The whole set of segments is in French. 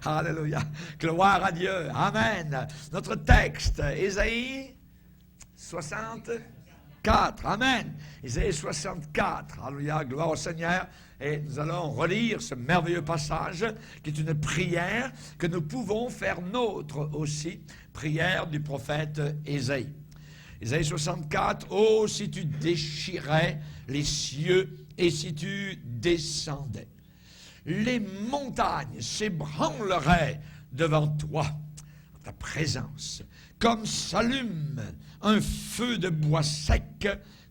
Alléluia. Gloire à Dieu. Amen. Notre texte, Ésaïe 64. Amen. Ésaïe 64. Alléluia. Gloire au Seigneur. Et nous allons relire ce merveilleux passage qui est une prière que nous pouvons faire nôtre aussi. Prière du prophète Ésaïe. Ésaïe 64. Oh, si tu déchirais les cieux et si tu descendais, les montagnes s'ébranleraient devant toi, en ta présence, comme s'allume un feu de bois sec,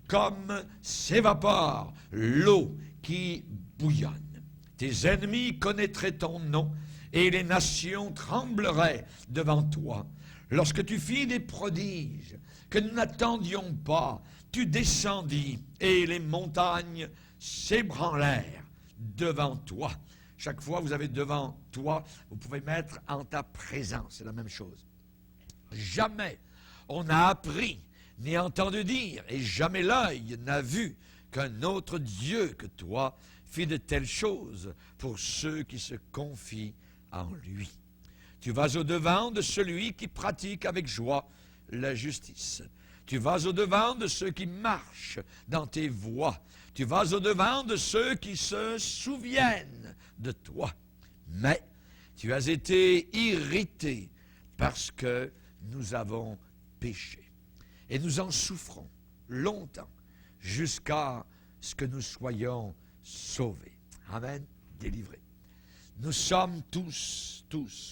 comme s'évapore l'eau qui bouillonne. Tes ennemis connaîtraient ton nom, et les nations trembleraient devant toi. Lorsque tu fis des prodiges que nous n'attendions pas, tu descendis, et les montagnes s'ébranlèrent devant toi. Chaque fois vous avez devant toi, vous pouvez mettre en ta présence, c'est la même chose. Jamais on n'a appris, ni entendu dire, et jamais l'œil n'a vu qu'un autre Dieu que toi fit de telles choses pour ceux qui se confient en lui. Tu vas au-devant de celui qui pratique avec joie la justice. Tu vas au-devant de ceux qui marchent dans tes voies. Tu vas au-devant de ceux qui se souviennent de toi. Mais tu as été irrité parce que nous avons péché. Et nous en souffrons longtemps jusqu'à ce que nous soyons sauvés. Amen. Délivrés. Nous sommes tous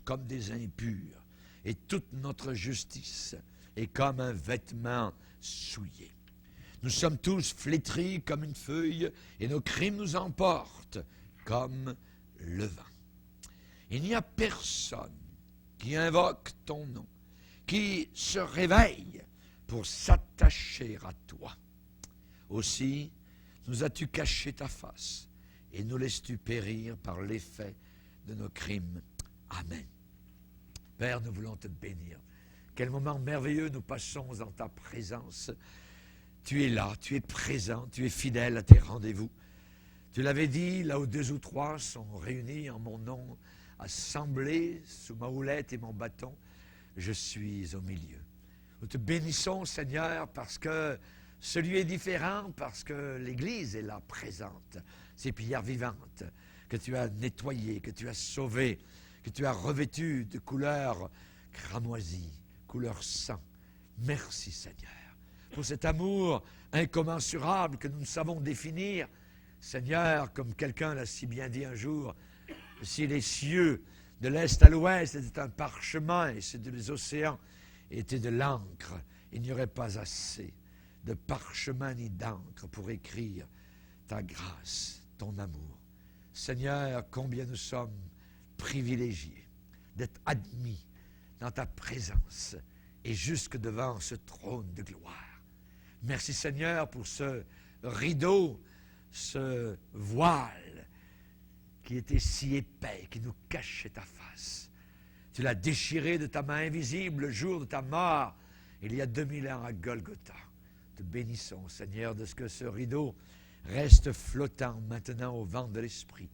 comme des impurs, et toute notre justice est comme un vêtement souillé. Nous sommes tous flétris comme une feuille, et nos crimes nous emportent comme le vent. Il n'y a personne qui invoque ton nom, qui se réveille pour s'attacher à toi. Aussi, nous as-tu caché ta face, et nous laisses-tu périr par l'effet de nos crimes. Amen. Père, nous voulons te bénir. Quel moment merveilleux nous passons en ta présence. Tu es là, tu es présent, tu es fidèle à tes rendez-vous. Tu l'avais dit, là où 2 ou 3 sont réunis en mon nom, assemblés sous ma houlette et mon bâton, je suis au milieu. Nous te bénissons, Seigneur, parce que ce lieu est différent, parce que l'Église est là présente, ces pierres vivantes que tu as nettoyées, que tu as sauvées, que tu as revêtues de couleur cramoisie, couleur sang. Merci, Seigneur, pour cet amour incommensurable que nous ne savons définir. Seigneur, comme quelqu'un l'a si bien dit un jour, si les cieux de l'est à l'ouest étaient un parchemin et si les océans étaient de l'encre, il n'y aurait pas assez de parchemin ni d'encre pour écrire ta grâce, ton amour. Seigneur, combien nous sommes privilégiés d'être admis dans ta présence et jusque devant ce trône de gloire. Merci, Seigneur, pour ce rideau, ce voile qui était si épais, qui nous cachait ta face. Tu l'as déchiré de ta main invisible le jour de ta mort, il y a 2000 ans à Golgotha. Te bénissons, Seigneur, de ce que ce rideau reste flottant maintenant au vent de l'Esprit.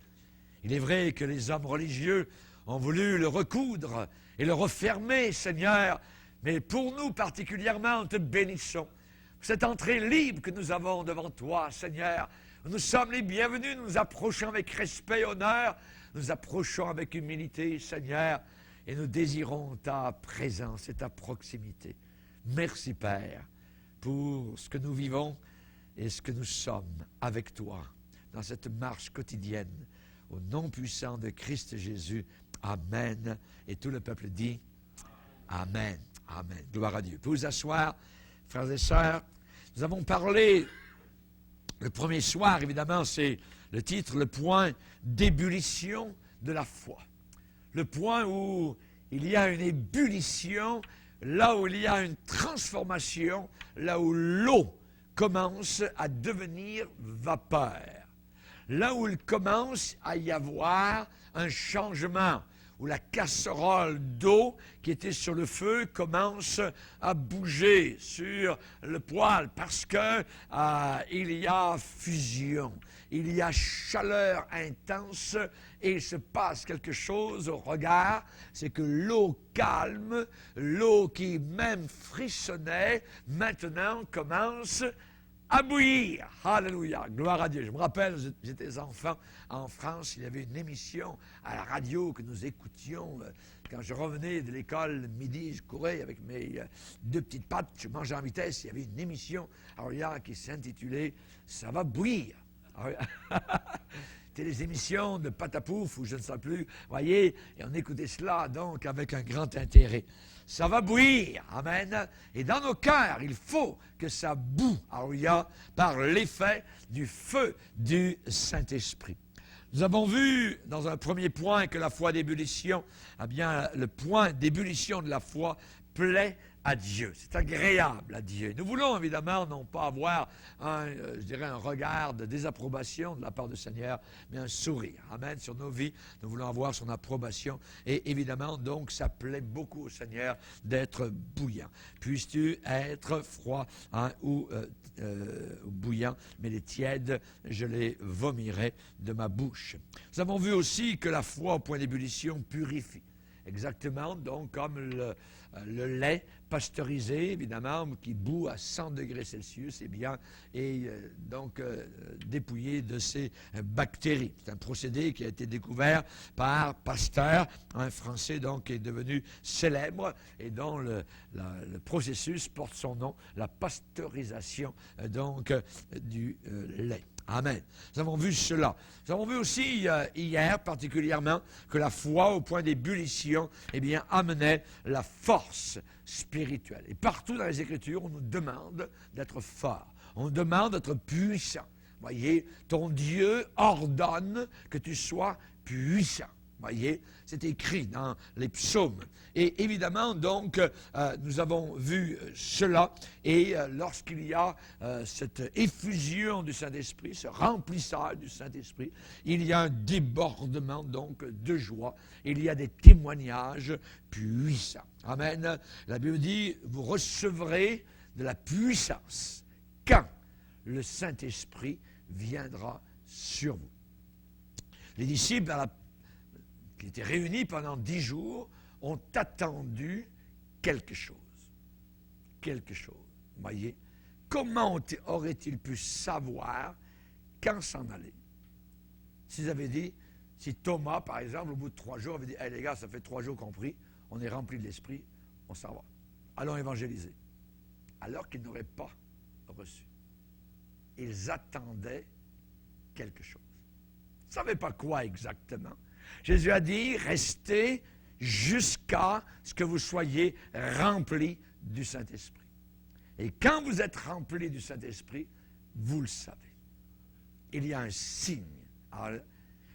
Il est vrai que les hommes religieux ont voulu le recoudre et le refermer, Seigneur, mais pour nous particulièrement, te bénissons. Cette entrée libre que nous avons devant toi, Seigneur, nous sommes les bienvenus, nous nous approchons avec respect et honneur, nous approchons avec humilité, Seigneur, et nous désirons ta présence et ta proximité. Merci, Père, pour ce que nous vivons et ce que nous sommes avec toi dans cette marche quotidienne. Au nom puissant de Christ Jésus, Amen. Et tout le peuple dit Amen. Amen. Gloire à Dieu. Vous vous asseoir, frères et sœurs. Nous avons parlé, le premier soir, évidemment, c'est le titre, le point d'ébullition de la foi. Le point où il y a une ébullition, là où il y a une transformation, là où l'eau commence à devenir vapeur. Là où il commence à y avoir un changement, où la casserole d'eau qui était sur le feu commence à bouger sur le poêle parce que il y a fusion, il y a chaleur intense et il se passe quelque chose au regard, c'est que l'eau calme, l'eau qui même frissonnait, maintenant commence à bouillir. Alléluia, gloire à Dieu. Je me rappelle, j'étais enfant en France, il y avait une émission à la radio que nous écoutions. Quand je revenais de l'école midi, je courais avec mes deux petites pattes, je mangeais en vitesse, il y avait une émission qui s'intitulait « Ça va bouillir ». C'était les émissions de Patapouf ou je ne sais plus, voyez, et on écoutait cela donc avec un grand intérêt. Ça va bouillir, amen, et dans nos cœurs, il faut que ça boue, alléluia, par l'effet du feu du Saint-Esprit. Nous avons vu dans un premier point que la foi d'ébullition, eh bien, le point d'ébullition de la foi plaît à Dieu. C'est agréable à Dieu. Nous voulons évidemment non pas avoir un regard de désapprobation de la part du Seigneur, mais un sourire. Amen. Sur nos vies, nous voulons avoir son approbation. Et évidemment, donc, ça plaît beaucoup au Seigneur d'être bouillant. Puisses-tu être froid ou bouillant, mais les tièdes, je les vomirai de ma bouche. Nous avons vu aussi que la foi au point d'ébullition purifie. Exactement, donc, comme le lait pasteurisé, évidemment, qui bout à 100 degrés Celsius, donc dépouillé de ses bactéries. C'est un procédé qui a été découvert par Pasteur, un Français donc qui est devenu célèbre et dont le processus porte son nom, la pasteurisation donc du lait. Amen. Nous avons vu cela. Nous avons vu aussi hier particulièrement que la foi au point d'ébullition amenait la force spirituelle. Et partout dans les Écritures, on nous demande d'être fort. On nous demande d'être puissant. Voyez, ton Dieu ordonne que tu sois puissant. Voyez, c'est écrit dans les psaumes. Et évidemment, donc, nous avons vu cela. Et lorsqu'il y a cette effusion du Saint-Esprit, ce remplissage du Saint-Esprit, il y a un débordement, donc, de joie. Il y a des témoignages puissants. Amen. La Bible dit, vous recevrez de la puissance quand le Saint-Esprit viendra sur vous. Les disciples, qui étaient réunis pendant 10 jours, ont attendu quelque chose. Quelque chose. Voyez, comment auraient-ils pu savoir quand s'en aller? S'ils avaient dit, si Thomas, par exemple, au bout de 3 jours, avait dit, hey, les gars, ça fait 3 jours qu'on prie, on est rempli de l'Esprit, on s'en va. Allons évangéliser. Alors qu'ils n'auraient pas reçu. Ils attendaient quelque chose. Ils ne savaient pas quoi exactement. Jésus a dit, restez jusqu'à ce que vous soyez remplis du Saint-Esprit. Et quand vous êtes remplis du Saint-Esprit, vous le savez. Il y a un signe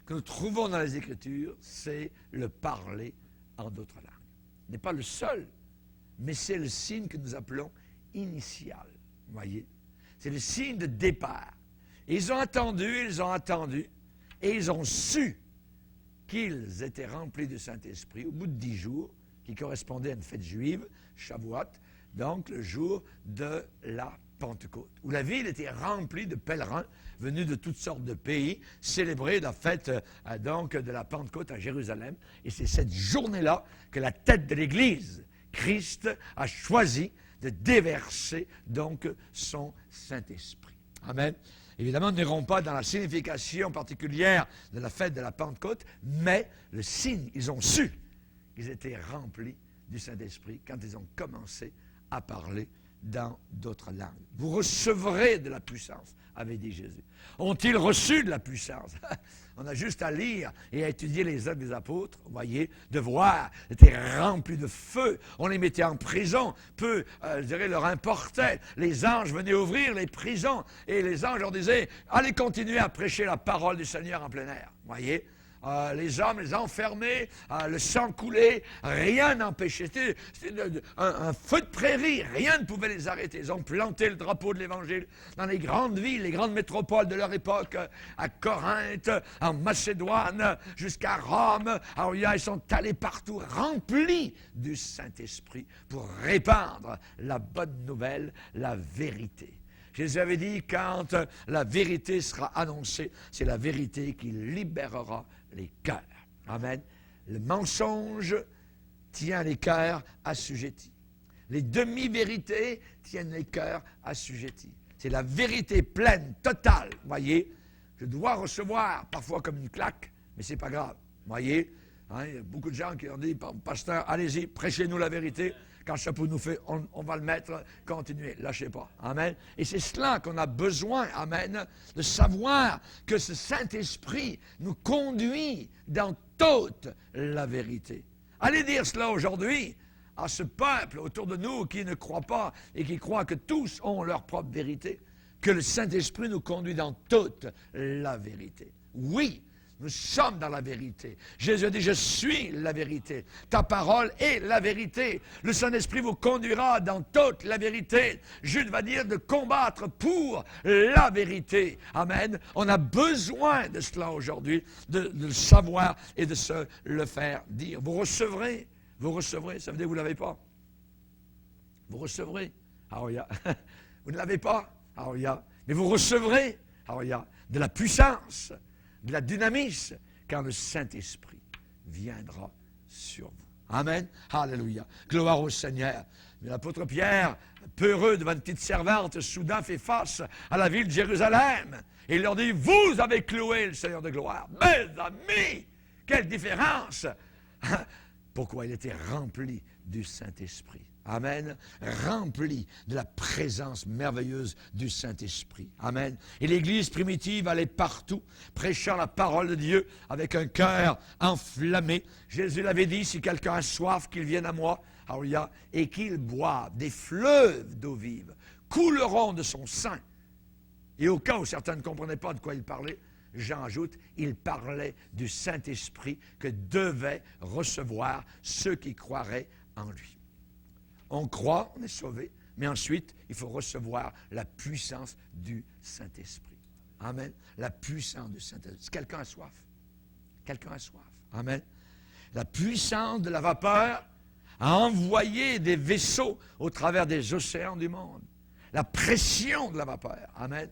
que nous trouvons dans les Écritures, c'est le parler en d'autres langues. Ce n'est pas le seul, mais c'est le signe que nous appelons initial. Vous voyez? C'est le signe de départ. Et ils ont attendu, et ils ont su qu'ils étaient remplis du Saint-Esprit au bout de 10 jours, qui correspondait à une fête juive, Shavuot, donc le jour de la Pentecôte, où la ville était remplie de pèlerins venus de toutes sortes de pays, célébrer la fête donc de la Pentecôte à Jérusalem. Et c'est cette journée-là que la tête de l'Église, Christ, a choisi de déverser donc son Saint-Esprit. Amen. Évidemment, nous n'irons pas dans la signification particulière de la fête de la Pentecôte, mais le signe, ils ont su qu'ils étaient remplis du Saint-Esprit quand ils ont commencé à parler dans d'autres langues. Vous recevrez de la puissance, avait dit Jésus. Ont-ils reçu de la puissance? On a juste à lire et à étudier les œuvres des apôtres, vous voyez, de voir, ils étaient remplis de feu, on les mettait en prison, peu, leur importait. Les anges venaient ouvrir les prisons et les anges leur disaient, allez continuer à prêcher la parole du Seigneur en plein air, vous voyez. les hommes, les enfermer, le sang couler, rien n'empêchait. C'était un feu de prairie, rien ne pouvait les arrêter. Ils ont planté le drapeau de l'Évangile dans les grandes villes, les grandes métropoles de leur époque, à Corinthe, en Macédoine, jusqu'à Rome. Alors, ils sont allés partout, remplis du Saint-Esprit, pour répandre la bonne nouvelle, la vérité. Jésus avait dit, quand la vérité sera annoncée, c'est la vérité qui libérera les cœurs. Amen. Le mensonge tient les cœurs assujettis. Les demi-vérités tiennent les cœurs assujettis. C'est la vérité pleine, totale. Voyez, je dois recevoir parfois comme une claque, mais ce n'est pas grave. Voyez, hein, il y a beaucoup de gens qui ont dit, pasteur, allez-y, prêchez-nous la vérité. Quand le chapeau nous fait, on va le mettre, continuez, lâchez pas. Amen. Et c'est cela qu'on a besoin, amen, de savoir que ce Saint-Esprit nous conduit dans toute la vérité. Allez dire cela aujourd'hui à ce peuple autour de nous qui ne croit pas et qui croit que tous ont leur propre vérité, que le Saint-Esprit nous conduit dans toute la vérité. Oui, nous sommes dans la vérité. Jésus a dit, je suis la vérité. Ta parole est la vérité. Le Saint-Esprit vous conduira dans toute la vérité. Jude va dire de combattre pour la vérité. Amen. On a besoin de cela aujourd'hui, de le savoir et de se le faire dire. Vous recevrez, ça veut dire que vous ne l'avez pas. Vous recevrez. Alléluia. Vous ne l'avez pas. Alléluia. Mais vous recevrez. Alléluia. De la puissance, de la dynamisme, quand le Saint-Esprit viendra sur vous. Amen. Alléluia. Gloire au Seigneur. Mais l'apôtre Pierre, peureux devant une petite servante, soudain fait face à la ville de Jérusalem. Et il leur dit, vous avez cloué le Seigneur de gloire. Mes amis, quelle différence! Pourquoi il était rempli du Saint-Esprit. Amen. Rempli de la présence merveilleuse du Saint-Esprit. Amen. Et l'Église primitive allait partout, prêchant la parole de Dieu avec un cœur enflammé. Jésus l'avait dit, si quelqu'un a soif, qu'il vienne à moi, alléluia, et qu'il boive. Des fleuves d'eau vive couleront de son sein. Et au cas où certains ne comprenaient pas de quoi il parlait, Jean ajoute, il parlait du Saint-Esprit que devaient recevoir ceux qui croiraient en lui. On croit, on est sauvé, mais ensuite, il faut recevoir la puissance du Saint-Esprit. Amen. La puissance du Saint-Esprit. Quelqu'un a soif. Quelqu'un a soif. Amen. La puissance de la vapeur a envoyé des vaisseaux au travers des océans du monde. La pression de la vapeur. Amen.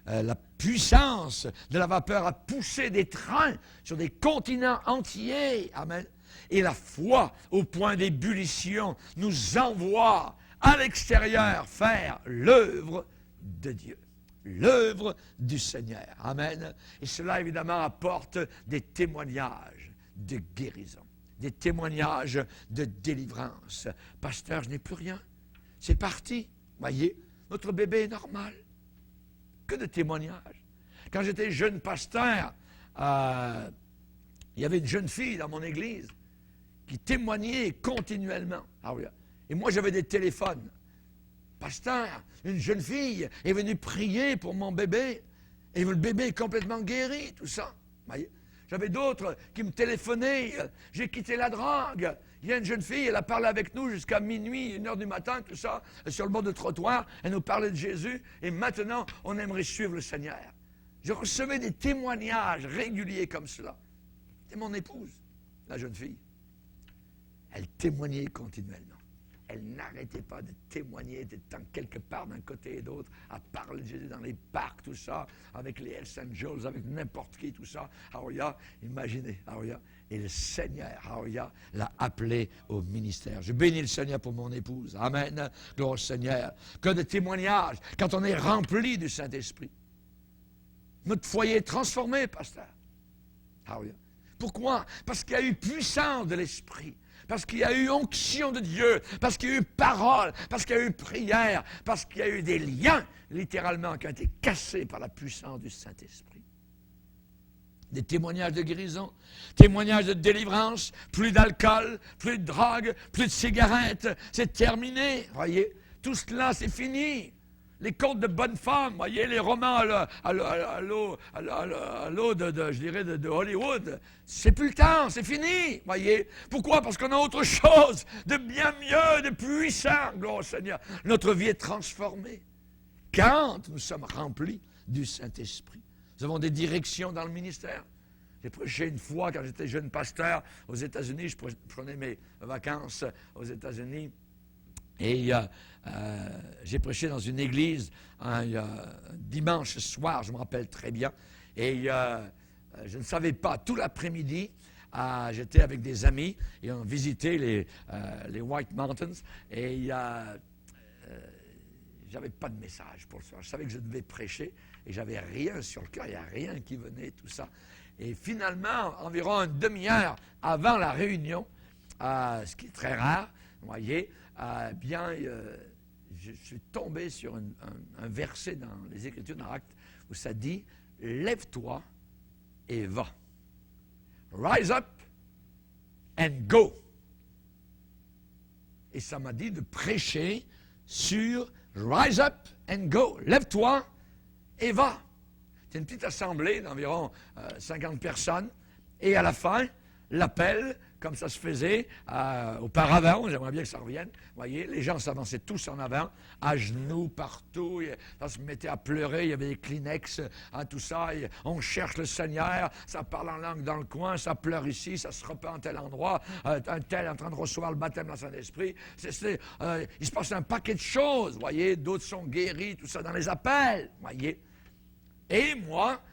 La puissance de la vapeur a poussé des trains sur des continents entiers. Amen. Et la foi, au point d'ébullition, nous envoie à l'extérieur faire l'œuvre de Dieu, l'œuvre du Seigneur. Amen. Et cela, évidemment, apporte des témoignages de guérison, des témoignages de délivrance. Pasteur, je n'ai plus rien. C'est parti. Voyez, notre bébé est normal. Que de témoignages. Quand j'étais jeune pasteur, il y avait une jeune fille dans mon église qui témoignait continuellement. Ah oui. Et moi, j'avais des téléphones. Pasteur, une jeune fille est venue prier pour mon bébé. Et le bébé est complètement guéri, tout ça. Voyez. J'avais d'autres qui me téléphonaient. J'ai quitté la drogue. Il y a une jeune fille, elle a parlé avec nous jusqu'à minuit, 1h du matin, tout ça, sur le bord du trottoir. Elle nous parlait de Jésus. Et maintenant, on aimerait suivre le Seigneur. Je recevais des témoignages réguliers comme cela. C'est mon épouse, la jeune fille. Elle témoignait continuellement. Elle n'arrêtait pas de témoigner, d'être quelque part d'un côté et d'autre, à parler de Jésus dans les parcs, tout ça, avec les Hells Angels, avec n'importe qui, tout ça. Alléluia, imaginez, alléluia. Et le Seigneur, alléluia, l'a appelé au ministère. Je bénis le Seigneur pour mon épouse. Amen. Gloire au Seigneur. Que de témoignages quand on est rempli du Saint-Esprit. Notre foyer est transformé, pasteur. Alléluia. Pourquoi? Parce qu'il y a eu puissance de l'Esprit. Parce qu'il y a eu onction de Dieu, parce qu'il y a eu parole, parce qu'il y a eu prière, parce qu'il y a eu des liens, littéralement, qui ont été cassés par la puissance du Saint-Esprit. Des témoignages de guérison, témoignages de délivrance, plus d'alcool, plus de drogue, plus de cigarettes, c'est terminé, voyez. Tout cela, c'est fini. les contes de bonnes femmes, voyez, les romans à l'eau je dirais, de Hollywood. C'est plus le temps, c'est fini, voyez. Pourquoi? Parce qu'on a autre chose de bien mieux, de puissant, gloire au Seigneur. Notre vie est transformée quand nous sommes remplis du Saint-Esprit. Nous avons des directions dans le ministère. J'ai prêché une fois quand j'étais jeune pasteur aux États-Unis. Je prenais mes vacances aux États-Unis. Et j'ai prêché dans une église un dimanche soir, je me rappelle très bien. Et je ne savais pas, tout l'après-midi, j'étais avec des amis et on visitait les White Mountains. Et j'avais pas de message pour le soir. Je savais que je devais prêcher et j'avais rien sur le cœur, il n'y a rien qui venait, tout ça. Et finalement, environ une demi-heure avant la réunion, ce qui est très rare, vous voyez, je suis tombé sur un verset dans les Écritures, dans Actes, où ça dit « Lève-toi et va. Rise up and go. » Et ça m'a dit de prêcher sur « Rise up and go. » Lève-toi et va. C'est une petite assemblée d'environ 50 personnes. Et à la fin, l'appel, comme ça se faisait auparavant, j'aimerais bien que ça revienne. Vous voyez, les gens s'avançaient tous en avant, à genoux, partout. Ça se mettait à pleurer, il y avait des Kleenex, tout ça. On cherche le Seigneur, ça parle en langue dans le coin, ça pleure ici, ça se repent en tel endroit, un tel en train de recevoir le baptême dans le Saint-Esprit. Il se passe un paquet de choses, vous voyez. D'autres sont guéris, tout ça dans les appels, vous voyez. Et moi,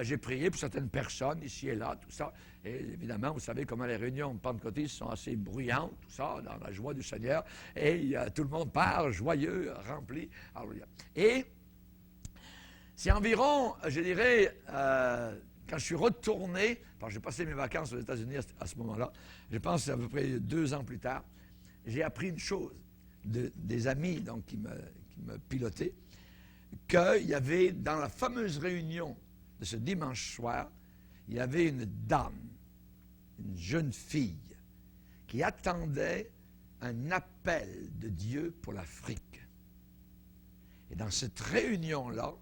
j'ai prié pour certaines personnes, ici et là, tout ça. Et évidemment, vous savez comment les réunions pentecôtistes sont assez bruyantes, tout ça, dans la joie du Seigneur. Et tout le monde part joyeux, rempli. Alléluia. Et c'est environ, je dirais, quand je suis retourné, j'ai passé mes vacances aux États-Unis à ce moment-là, je pense à peu près 2 ans plus tard, j'ai appris une chose des amis donc, qui me pilotaient, qu'il y avait dans la fameuse réunion de ce dimanche soir, il y avait une dame, une jeune fille, qui attendait un appel de Dieu pour l'Afrique. Et dans cette réunion-là,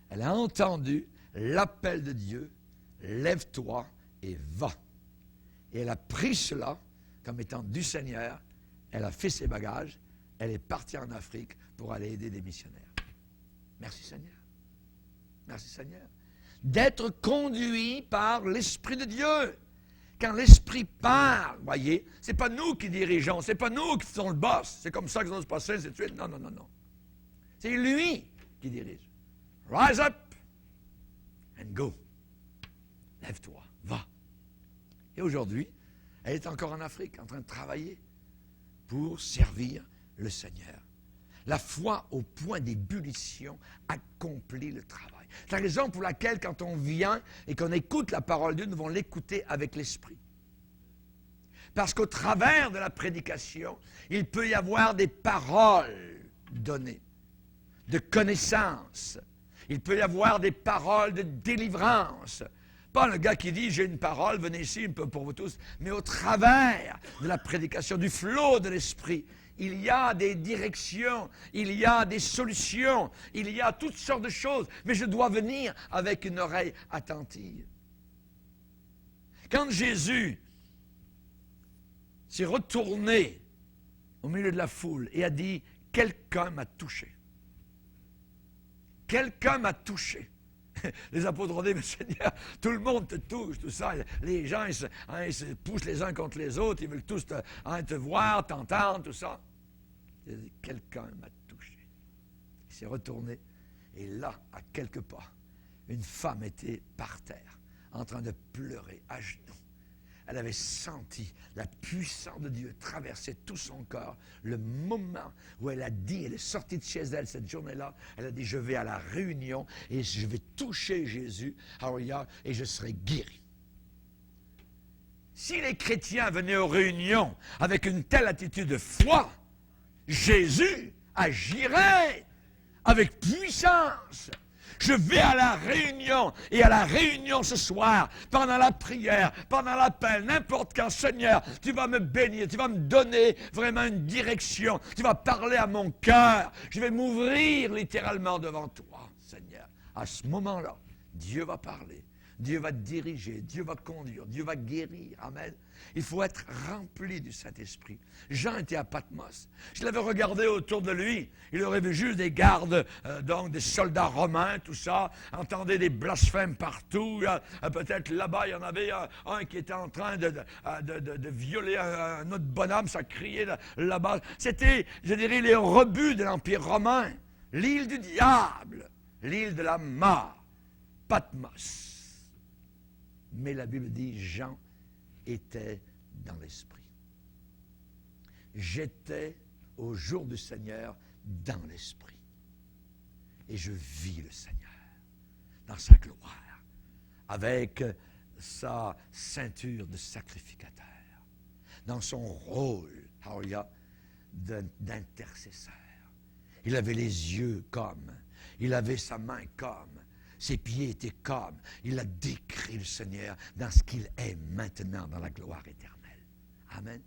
elle a entendu l'appel de Dieu, lève-toi et va. Et elle a pris cela comme étant du Seigneur, elle a fait ses bagages, elle est partie en Afrique pour aller aider des missionnaires. Merci Seigneur. Merci Seigneur. D'être conduit par l'Esprit de Dieu. Quand l'Esprit parle, voyez, c'est pas nous qui dirigeons, c'est pas nous qui faisons le boss. C'est comme ça que ça va se passer, ainsi de suite. Non, non, non, non. C'est lui qui dirige. Rise up and go. Lève-toi, va. Et aujourd'hui, elle est encore en Afrique, en train de travailler pour servir le Seigneur. La foi au point d'ébullition accomplit le travail. C'est la raison pour laquelle, quand on vient et qu'on écoute la parole de Dieu, nous devons l'écouter avec l'Esprit. Parce qu'au travers de la prédication, il peut y avoir des paroles données, de connaissance. Il peut y avoir des paroles de délivrance. Pas le gars qui dit « j'ai une parole, venez ici, pour vous tous », mais au travers de la prédication, du flot de l'Esprit, il y a des directions, il y a des solutions, il y a toutes sortes de choses, mais je dois venir avec une oreille attentive. Quand Jésus s'est retourné au milieu de la foule et a dit « quelqu'un m'a touché ». Quelqu'un m'a touché. Les apôtres ont dit, mais Seigneur, tout le monde te touche, tout ça. Les gens, ils se poussent les uns contre les autres, ils veulent tous te voir, t'entendre, tout ça. Il a dit, quelqu'un m'a touché. Il s'est retourné, et là, à quelques pas, une femme était par terre, en train de pleurer à genoux. Elle avait senti la puissance de Dieu traverser tout son corps. Le moment où elle a dit, elle est sortie de chez elle cette journée-là, elle a dit, je vais à la réunion et je vais toucher Jésus, et je serai guéri. Si les chrétiens venaient aux réunions avec une telle attitude de foi, Jésus agirait avec puissance. Je vais à la réunion. Et à la réunion ce soir, pendant la prière, pendant l'appel, n'importe quand, Seigneur, tu vas me bénir, tu vas me donner vraiment une direction. Tu vas parler à mon cœur. Je vais m'ouvrir littéralement devant toi, Seigneur. À ce moment-là, Dieu va parler. Dieu va diriger, Dieu va conduire, Dieu va guérir. Amen. Il faut être rempli du Saint-Esprit. Jean était à Patmos. Je l'avais regardé autour de lui. Il aurait vu juste des gardes, donc des soldats romains, tout ça. Entendait des blasphèmes partout. Peut-être là-bas, il y en avait un qui était en train de violer un autre bonhomme. Ça criait là-bas. C'était, je dirais, les rebuts de l'Empire romain. L'île du diable. L'île de la mort. Patmos. Mais la Bible dit, Jean était dans l'esprit. J'étais au jour du Seigneur dans l'esprit. Et je vis le Seigneur dans sa gloire, avec sa ceinture de sacrificateur, dans son rôle, hallelujah, d'intercesseur. Il avait les yeux comme, il avait sa main comme, ses pieds étaient comme. Il a décrit le Seigneur dans ce qu'il est maintenant, dans la gloire éternelle. Amen.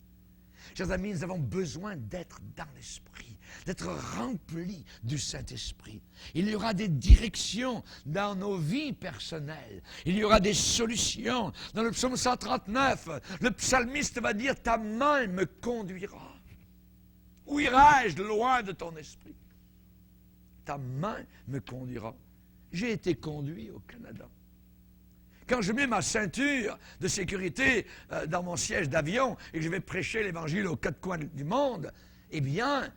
Chers amis, nous avons besoin d'être dans l'Esprit, d'être remplis du Saint-Esprit. Il y aura des directions dans nos vies personnelles. Il y aura des solutions. Dans le psaume 139, le psalmiste va dire « Ta main me conduira. Où irai-je loin de ton esprit? Ta main me conduira. » J'ai été conduit au Canada. Quand je mets ma ceinture de sécurité dans mon siège d'avion et que je vais prêcher l'Évangile aux quatre coins du monde, eh bien,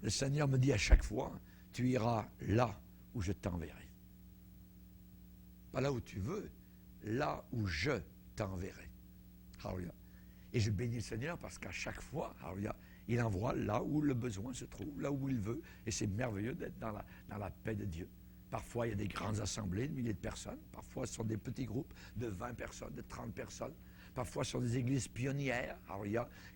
le Seigneur me dit à chaque fois, tu iras là où je t'enverrai. Pas là où tu veux, là où je t'enverrai. Alléluia. Et je bénis le Seigneur parce qu'à chaque fois, alléluia, il envoie là où le besoin se trouve, là où il veut. Et c'est merveilleux d'être dans la paix de Dieu. Parfois, il y a des grandes assemblées de milliers de personnes. Parfois, ce sont des petits groupes de 20 personnes, de 30 personnes. Parfois, ce sont des églises pionnières,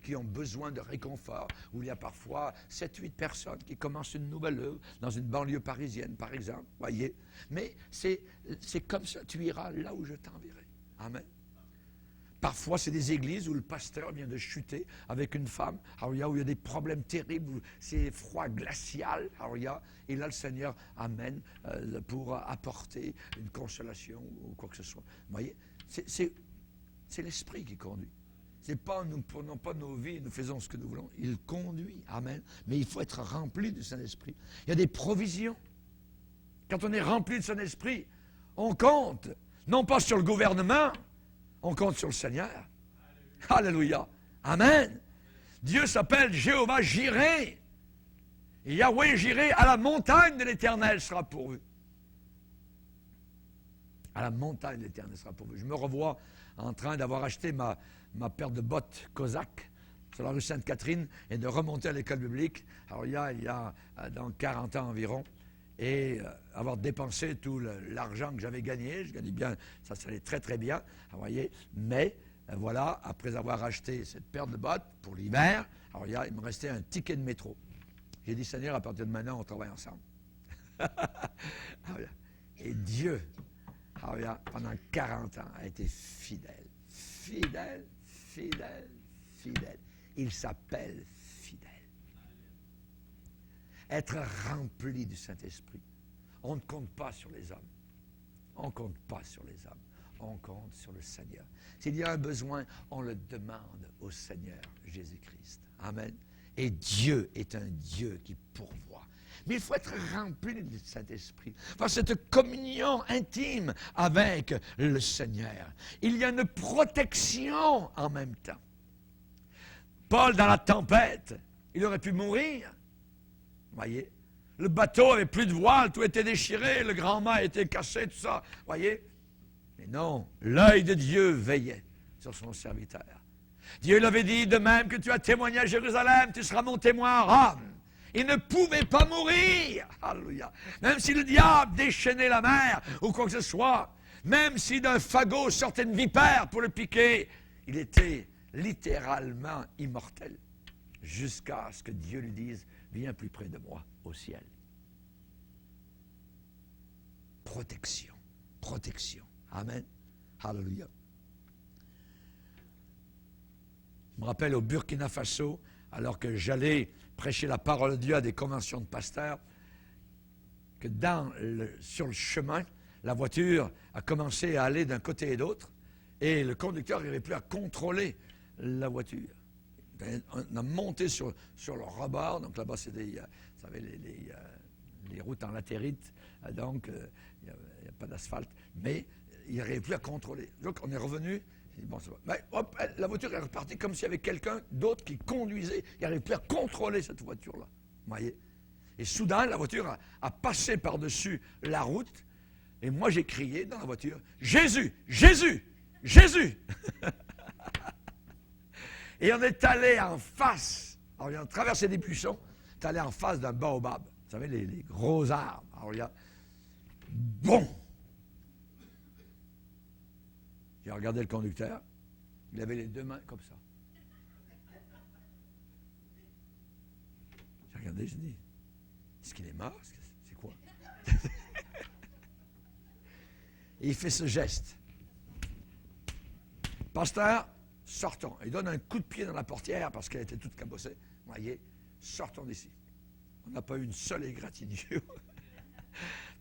qui ont besoin de réconfort, où il y a parfois 7-8 personnes qui commencent une nouvelle œuvre dans une banlieue parisienne, par exemple. Voyez. Mais c'est comme ça, tu iras là où je t'enverrai. Amen. Parfois, c'est des églises où le pasteur vient de chuter avec une femme, où il y a des problèmes terribles, où c'est froid glacial, et là, le Seigneur amène pour apporter une consolation ou quoi que ce soit. Vous voyez, c'est l'Esprit qui conduit. C'est pas, nous ne prenons pas nos vies, nous faisons ce que nous voulons. Il conduit, amen. Mais il faut être rempli du Saint-Esprit. Il y a des provisions. Quand on est rempli de Saint-Esprit, on compte, non pas sur le gouvernement, on compte sur le Seigneur. Alléluia. Amen. Dieu s'appelle Jéhovah Jireh. Et Yahweh Jireh, à la montagne de l'Éternel sera pourvu. À la montagne de l'Éternel sera pourvu. Je me revois en train d'avoir acheté ma paire de bottes Cosaque sur la rue Sainte-Catherine et de remonter à l'école biblique. Alors il y a dans 40 ans environ. Et avoir dépensé tout l'argent que j'avais gagné, je gagnais bien, ça allait très très bien, vous voyez, mais voilà, après avoir acheté cette paire de bottes pour l'hiver, alors il me restait un ticket de métro. J'ai dit, Seigneur, à partir de maintenant, on travaille ensemble. Et Dieu, pendant 40 ans, a été fidèle, fidèle, fidèle, fidèle. Il s'appelle fidèle. Être rempli du Saint-Esprit. On ne compte pas sur les hommes. On ne compte pas sur les hommes. On compte sur le Seigneur. S'il y a un besoin, on le demande au Seigneur Jésus-Christ. Amen. Et Dieu est un Dieu qui pourvoit. Mais il faut être rempli du Saint-Esprit. Faire cette communion intime avec le Seigneur. Il y a une protection en même temps. Paul, dans la tempête, il aurait pu mourir. Voyez, le bateau avait plus de voile, tout était déchiré, le grand mât était cassé, tout ça. Voyez, mais non, l'œil de Dieu veillait sur son serviteur. Dieu l'avait dit, de même que tu as témoigné à Jérusalem, tu seras mon témoin à Rome. Il ne pouvait pas mourir. Alléluia. Même si le diable déchaînait la mer ou quoi que ce soit, même si d'un fagot sortait une vipère pour le piquer, il était littéralement immortel. Jusqu'à ce que Dieu lui dise, viens plus près de moi au ciel. protection. Protection. Amen. Alléluia. Je me rappelle au Burkina Faso, alors que j'allais prêcher la parole de Dieu à des conventions de pasteurs, que sur le chemin, la voiture a commencé à aller d'un côté et d'autre, et le conducteur n'arrivait plus à contrôler la voiture. On a monté sur le rebord, donc là-bas, c'est des, vous savez, les routes en latérite, donc il n'y a pas d'asphalte, mais il n'arrivait plus à contrôler. Donc on est revenu, bon, hop, la voiture est repartie comme s'il y avait quelqu'un d'autre qui conduisait, il n'arrivait plus à contrôler cette voiture-là. Vous voyez? Et soudain, la voiture a passé par-dessus la route, et moi j'ai crié dans la voiture, « Jésus! Jésus! Jésus! » Et on est allé en face, alors on a traversé des buissons, on est allé en face d'un baobab, vous savez, les gros arbres. Alors il y a, bon! J'ai regardé le conducteur, il avait les deux mains comme ça. J'ai regardé, je dis, est-ce qu'il est mort? C'est quoi? Et il fait ce geste. Pasteur, sortons. Il donne un coup de pied dans la portière parce qu'elle était toute cabossée. Voyez, sortons d'ici. On n'a pas eu une seule égratignure.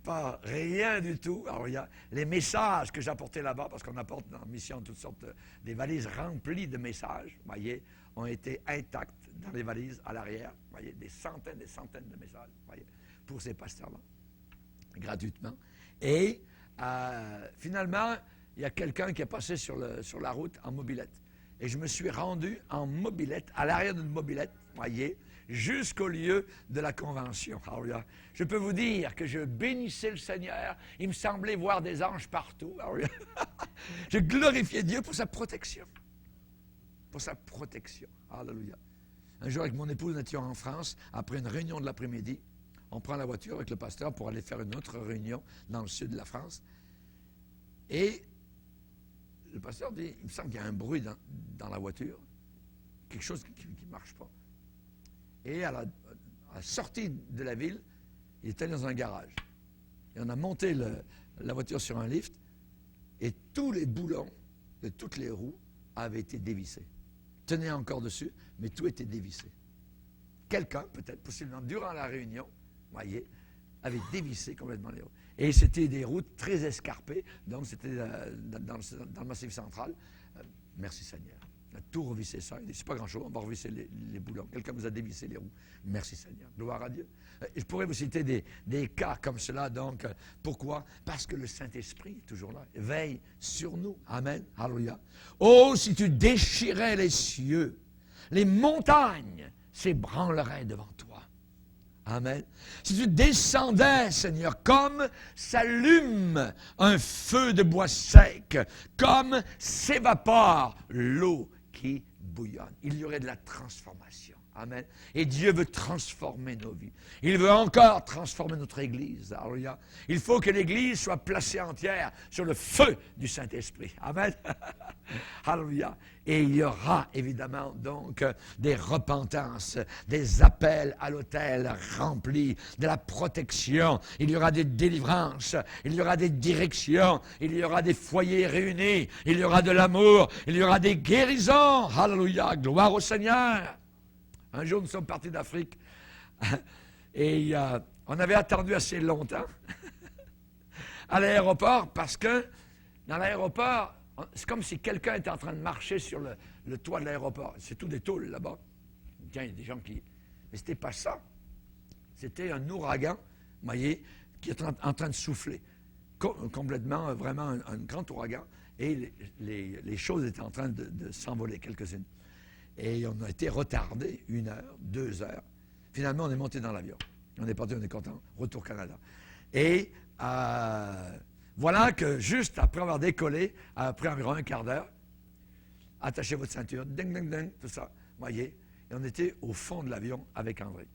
Pas rien du tout. Alors, il y a les messages que j'apportais là-bas, parce qu'on apporte dans la mission toutes sortes des valises remplies de messages, voyez, ont été intacts dans les valises à l'arrière. Voyez, des centaines de messages, voyez, pour ces pasteurs-là, gratuitement. Et finalement, il y a quelqu'un qui est passé sur la route en mobilette. Et je me suis rendu en mobilette, à l'arrière d'une mobilette, voyez, jusqu'au lieu de la convention. Alors, je peux vous dire que je bénissais le Seigneur. Il me semblait voir des anges partout. Alors, je glorifiais Dieu pour sa protection. Pour sa protection. Alléluia. Un jour, avec mon épouse, nous étions en France, après une réunion de l'après-midi. On prend la voiture avec le pasteur pour aller faire une autre réunion dans le sud de la France. Et le pasteur dit, il me semble qu'il y a un bruit dans la voiture, quelque chose qui ne marche pas. Et à la sortie de la ville, il était dans un garage. Et on a monté la voiture sur un lift, et tous les boulons de toutes les roues avaient été dévissés. Tenaient encore dessus, mais tout était dévissé. Quelqu'un, peut-être, possiblement durant la réunion, voyez, avait dévissé complètement les roues. Et c'était des routes très escarpées, donc c'était dans le Massif central. Merci Seigneur. On a tout revissé ça. Il dit, c'est pas grand-chose, on va revisser les boulons. Quelqu'un nous a dévissé les roues. Merci Seigneur. Gloire à Dieu. Je pourrais vous citer des cas comme cela. Donc, pourquoi? Parce que le Saint-Esprit est toujours là. Veille sur nous. Amen. Alléluia. Oh, si tu déchirais les cieux, les montagnes s'ébranleraient devant toi. Amen. Si tu descendais, Seigneur, comme s'allume un feu de bois sec, comme s'évapore l'eau qui bouillonne, il y aurait de la transformation. Amen. Et Dieu veut transformer nos vies. Il veut encore transformer notre Église. Alléluia. Il faut que l'Église soit placée entière sur le feu du Saint-Esprit. Amen. Alléluia. Et il y aura évidemment donc des repentances, des appels à l'autel remplis, de la protection. Il y aura des délivrances, il y aura des directions, il y aura des foyers réunis, il y aura de l'amour, il y aura des guérisons. Alléluia. Gloire au Seigneur. Un jour, nous sommes partis d'Afrique et on avait attendu assez longtemps à l'aéroport parce que dans l'aéroport, c'est comme si quelqu'un était en train de marcher sur le toit de l'aéroport. C'est tout des tôles là-bas. Tiens, il y a des gens qui... Mais c'était pas ça. C'était un ouragan, vous voyez, qui est en train de souffler. Complètement, vraiment un grand ouragan. Et les choses étaient en train de s'envoler, quelques-unes. Et on a été retardés 1 heure, 2 heures. Finalement, on est monté dans l'avion. On est parti, on est content. Retour Canada. Et voilà que juste après avoir décollé, après environ un quart d'heure, attachez votre ceinture, ding, ding, ding, tout ça, voyez. Et on était au fond de l'avion avec André.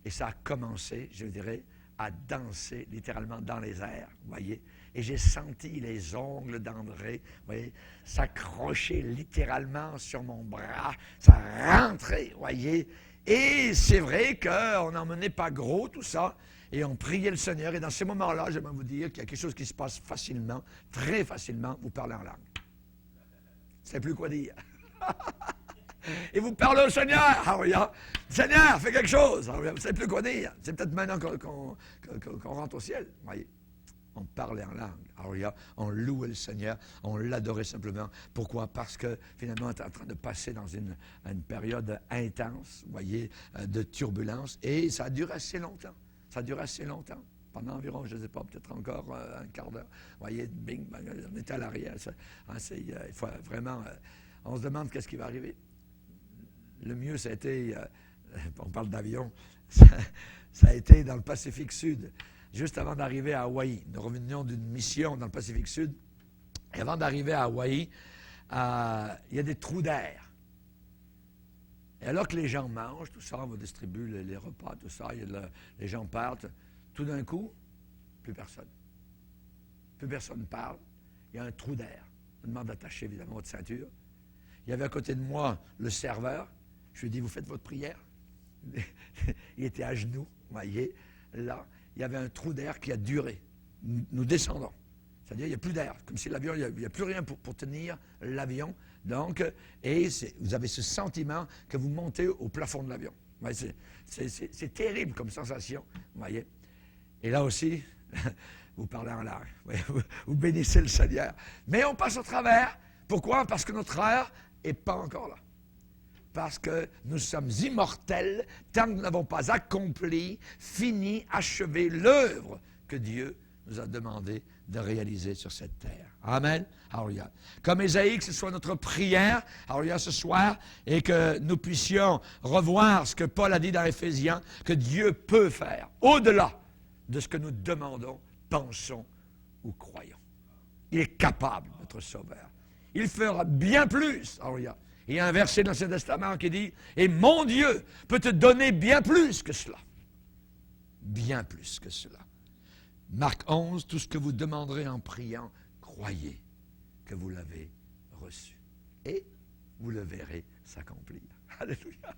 Et ça a commencé, je dirais, à danser littéralement dans les airs, vous voyez. Et j'ai senti les ongles d'André, vous voyez, s'accrocher littéralement sur mon bras, ça rentrait, vous voyez. Et c'est vrai qu'on n'en menait pas gros, tout ça, et on priait le Seigneur. Et dans ces moments-là, j'aimerais vous dire qu'il y a quelque chose qui se passe facilement, très facilement, vous parlez en langue. Je ne sais plus quoi dire. Et vous parlez au Seigneur. Alléluia. Seigneur, fais quelque chose. Alléluia. Vous ne savez plus quoi dire. C'est peut-être maintenant qu'on rentre au ciel. Vous voyez. On parlait en langue. Alléluia. On louait le Seigneur. On l'adorait simplement. Pourquoi? Parce que finalement, on est en train de passer dans une période intense, vous voyez, de turbulence. Et ça a duré assez longtemps. Ça a duré assez longtemps. Pendant environ, je ne sais pas, peut-être encore un quart d'heure. Vous voyez, bing, bang, on était à l'arrière. Il faut vraiment... on se demande qu'est-ce qui va arriver. Le mieux, ça a été, on parle d'avion, ça a été dans le Pacifique Sud, juste avant d'arriver à Hawaï. Nous revenions d'une mission dans le Pacifique Sud. Et avant d'arriver à Hawaï, il y a des trous d'air. Et alors que les gens mangent, tout ça, on va distribuer les repas, tout ça, les gens partent, tout d'un coup, plus personne. Plus personne ne parle. Il y a un trou d'air. On demande d'attacher évidemment votre ceinture. Il y avait à côté de moi le serveur. Je lui ai dit, vous faites votre prière? Il était à genoux, vous voyez, là. Il y avait un trou d'air qui a duré. Nous descendons. C'est-à-dire, il n'y a plus d'air. Comme si l'avion, il n'y a plus rien pour tenir l'avion. Donc, et vous avez ce sentiment que vous montez au plafond de l'avion. C'est terrible comme sensation, vous voyez. Et là aussi, vous parlez en langue. Vous bénissez le Seigneur. Mais on passe au travers. Pourquoi? Parce que notre heure n'est pas encore là. Parce que nous sommes immortels tant que nous n'avons pas accompli, fini, achevé l'œuvre que Dieu nous a demandé de réaliser sur cette terre. Amen. Alléluia. Comme Ésaïe, que ce soit notre prière, alléluia, ce soir, et que nous puissions revoir ce que Paul a dit dans Éphésiens, que Dieu peut faire, au-delà de ce que nous demandons, pensons ou croyons. Il est capable, notre Sauveur. Il fera bien plus, alléluia. Il y a un verset dans l'Ancien Testament qui dit « Et mon Dieu peut te donner bien plus que cela. » Bien plus que cela. Marc 11, tout ce que vous demanderez en priant, croyez que vous l'avez reçu. Et vous le verrez s'accomplir. Alléluia.